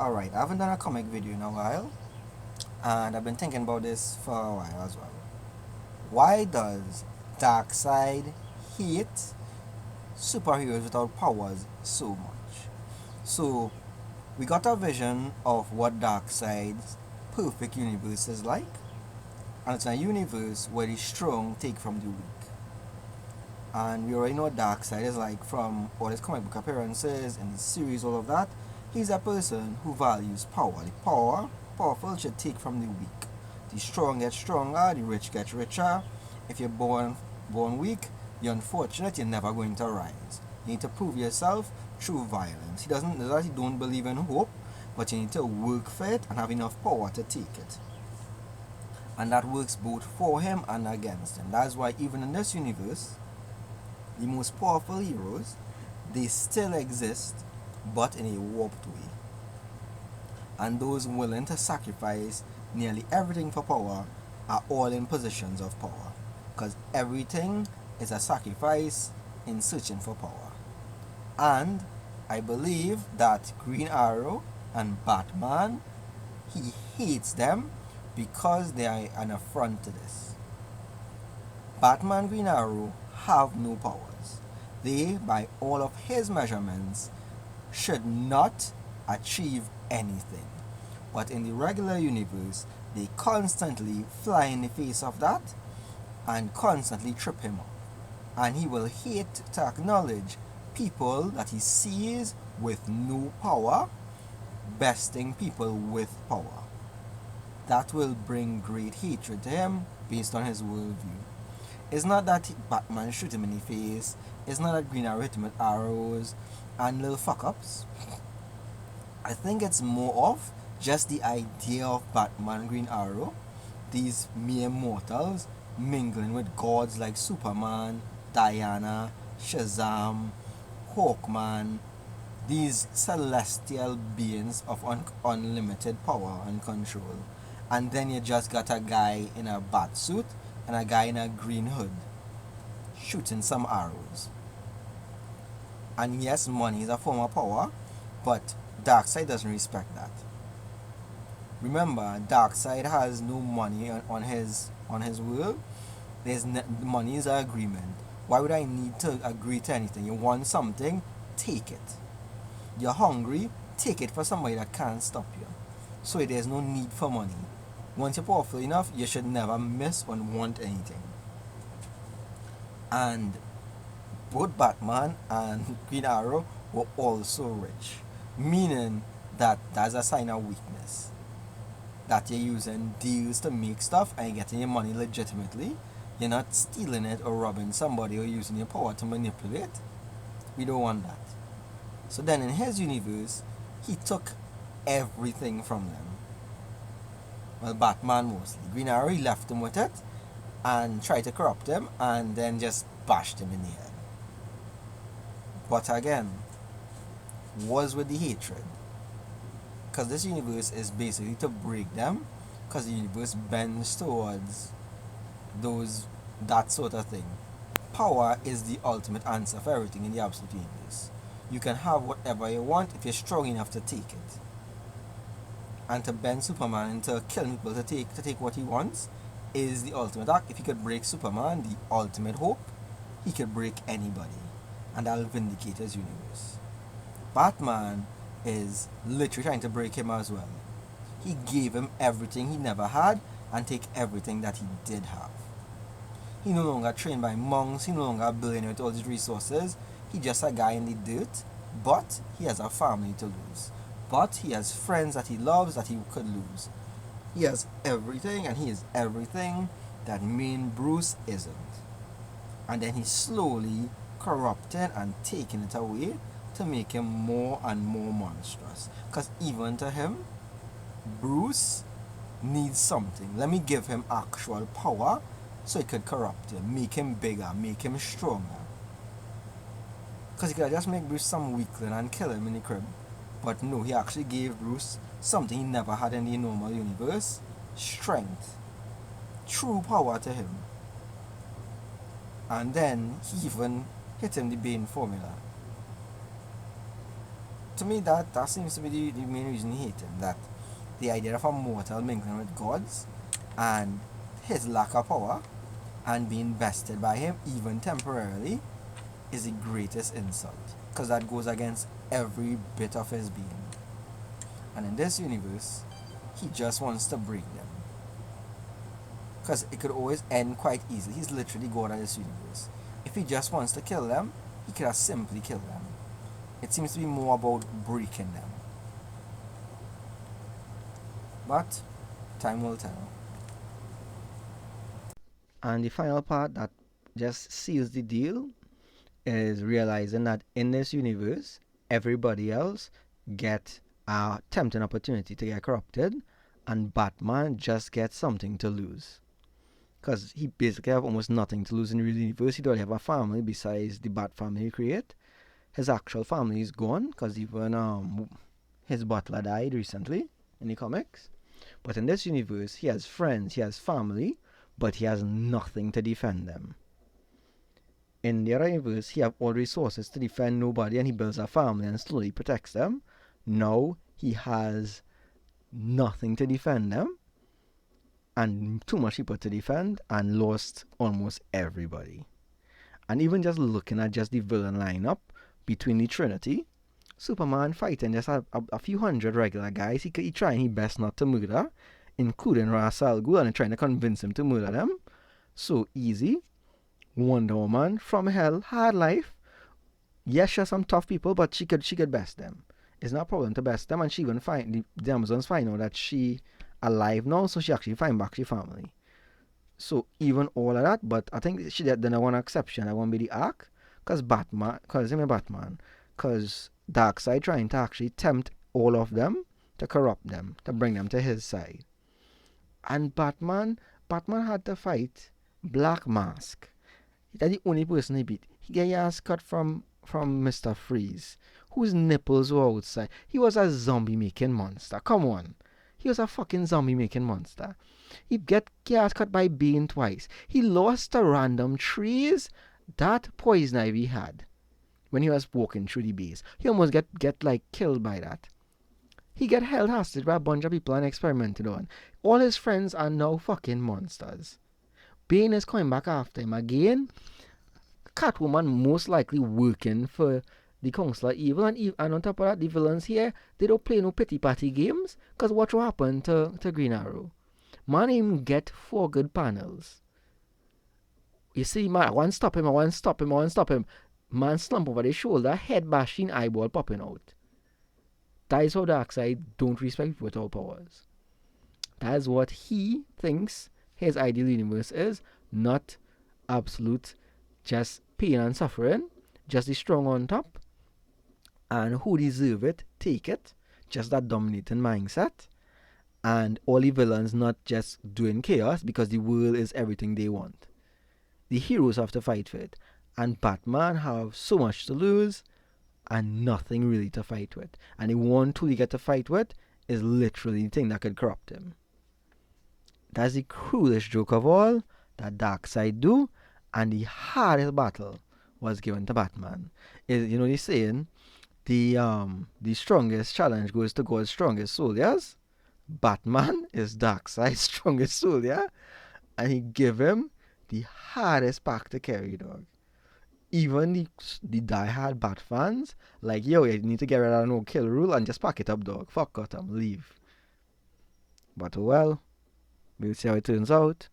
Alright, I haven't done a comic video in a while, and I've been thinking about this for a while as well. Why does Darkseid hate superheroes without powers so much? So, we got a vision of what Darkseid's perfect universe is like, and it's a universe where the strong take from the weak. And we already know what Darkseid is like from all his comic book appearances and his series, all of that. He's a person who values power. The powerful should take from the weak. The strong get stronger, the rich get richer. If you're born weak, you're unfortunate, you're never going to rise. You need to prove yourself through violence. He don't believe in hope, but you need to work for it and have enough power to take it. And that works both for him and against him. That's why even in this universe, the most powerful heroes, they still exist, but in a warped way. And those willing to sacrifice nearly everything for power are all in positions of power. Because everything is a sacrifice in searching for power. And I believe that Green Arrow and Batman, he hates them because they are an affront to this. Batman, Green Arrow have no powers. They, by all of his measurements, should not achieve anything. But in the regular universe, they constantly fly in the face of that and constantly trip him up. And he will hate to acknowledge people that he sees with no power besting people with power. That will bring great hatred to him based on his worldview. It's not that Batman shoot him in the face. It's not that Green Arrow hit him with arrows and little fuck-ups. I think it's more of just the idea of Batman, Green Arrow, these mere mortals mingling with gods like Superman, Diana, Shazam, Hawkman, these celestial beings of unlimited power and control. And then you just got a guy in a bat suit and a guy in a green hood shooting some arrows. And yes, money is a form of power, but Darkseid doesn't respect that. Remember, Darkseid has no money on his world. Money is an agreement. Why would I need to agree to anything? You want something, take it. You're hungry, take it for somebody that can't stop you. So there's no need for money. Once you're powerful enough, you should never miss or want anything. And both Batman and Green Arrow were also rich, meaning that that's a sign of weakness. That you're using deals to make stuff and you're getting your money legitimately. You're not stealing it or robbing somebody or using your power to manipulate. We don't want that. So then in his universe, he took everything from them. Well, Batman mostly. Green Arrow, he left him with it and tried to corrupt him and then just bashed him in the head. But again, was with the hatred. Because this universe is basically to break them, because the universe bends towards that sort of thing. Power is the ultimate answer for everything in the absolute universe. You can have whatever you want if you're strong enough to take it. And to bend Superman into killing people to take what he wants is the ultimate act. If he could break Superman, the ultimate hope, he could break anybody. And that'll vindicate his universe. Batman is literally trying to break him as well. He gave him everything he never had and take everything that he did have. He no longer trained by monks, he no longer a billionaire with all these resources. He's just a guy in the dirt, but he has a family to lose. But he has friends that he loves that he could lose. He has everything, and he is everything that main Bruce isn't. And then he's slowly corrupting and taking it away to make him more and more monstrous. Because even to him, Bruce needs something. Let me give him actual power so it could corrupt him, make him bigger, make him stronger. Because he could just make Bruce some weakling and kill him in the crib. But no, he actually gave Bruce something he never had in the normal universe. Strength. True power to him. And then he even hit him the Bane formula. to me, that seems to be the main reason he hate him. That the idea of a mortal mingling with gods and his lack of power and being bested by him, even temporarily, is the greatest insult. Because that goes against every bit of his being. And in this universe, he just wants to break them. Because it could always end quite easily. He's literally God of this universe. If he just wants to kill them, he could have simply killed them. It seems to be more about breaking them. But time will tell. And the final part that just seals the deal is realizing that in this universe, everybody else get a tempting opportunity to get corrupted, and Batman just gets something to lose. Because he basically have almost nothing to lose in the real universe. He don't have a family besides the Bat family he create. His actual family is gone because even his butler died recently in the comics. But in this universe, he has friends, he has family, but he has nothing to defend them. In the other universe, he have all resources to defend nobody, and he builds a family and slowly protects them. Now he has nothing to defend them, and too much people to defend, and lost almost everybody. And even just looking at just the villain lineup between the Trinity, Superman fighting just a few hundred regular guys he trying his best not to murder, including Ra's al Ghul, and trying to convince him to murder them. So easy. Wonder Woman from hell, hard life. Yes, she has some tough people, but she could best them. It's not a problem to best them, and she even find the Amazons find out that she alive now, so she actually find back her family. So even all of that, but I think she did one exception. That won't be the Ark, because Darkseid trying to actually tempt all of them to corrupt them, to bring them to his side. And Batman had to fight Black Mask. That's the only person he beat. He got his ass cut from Mr. Freeze, whose nipples were outside. He was a zombie making monster. Come on. He was a fucking zombie making monster. He get his ass cut by Bane twice. He lost to random trees. That poison ivy had when he was walking through the base. He almost get like killed by that. He get held hostage by a bunch of people and experimented on. All his friends are now fucking monsters. Bane is coming back after him again. Catwoman most likely working for the Council of Evil, and on top of that, the villains here, they don't play no pity-patty games, because what will happen to Green Arrow? Man, him get 4 good panels. You see, man, I want to stop him. Man slump over the shoulder, head bashing, eyeball popping out. That is how Darkseid don't respect people with all powers. That is what he thinks his ideal universe is, not absolute just pain and suffering, just the strong on top, and who deserve it, take it, just that dominating mindset, and all the villains not just doing chaos because the world is everything they want. The heroes have to fight for it, and Batman have so much to lose and nothing really to fight with, and the one tool he get to fight with is literally the thing that could corrupt him. That's the cruelest joke of all that Darkseid do, and the hardest battle was given to Batman. The saying, the strongest challenge goes to God's strongest soldiers. Batman is Darkseid's strongest soldier, and he give him the hardest pack to carry, dog. Even the die-hard Bat fans, like, yo, you need to get rid of no kill rule and just pack it up, dog. Fuck Gotham, leave. But well, we'll see how it turns out.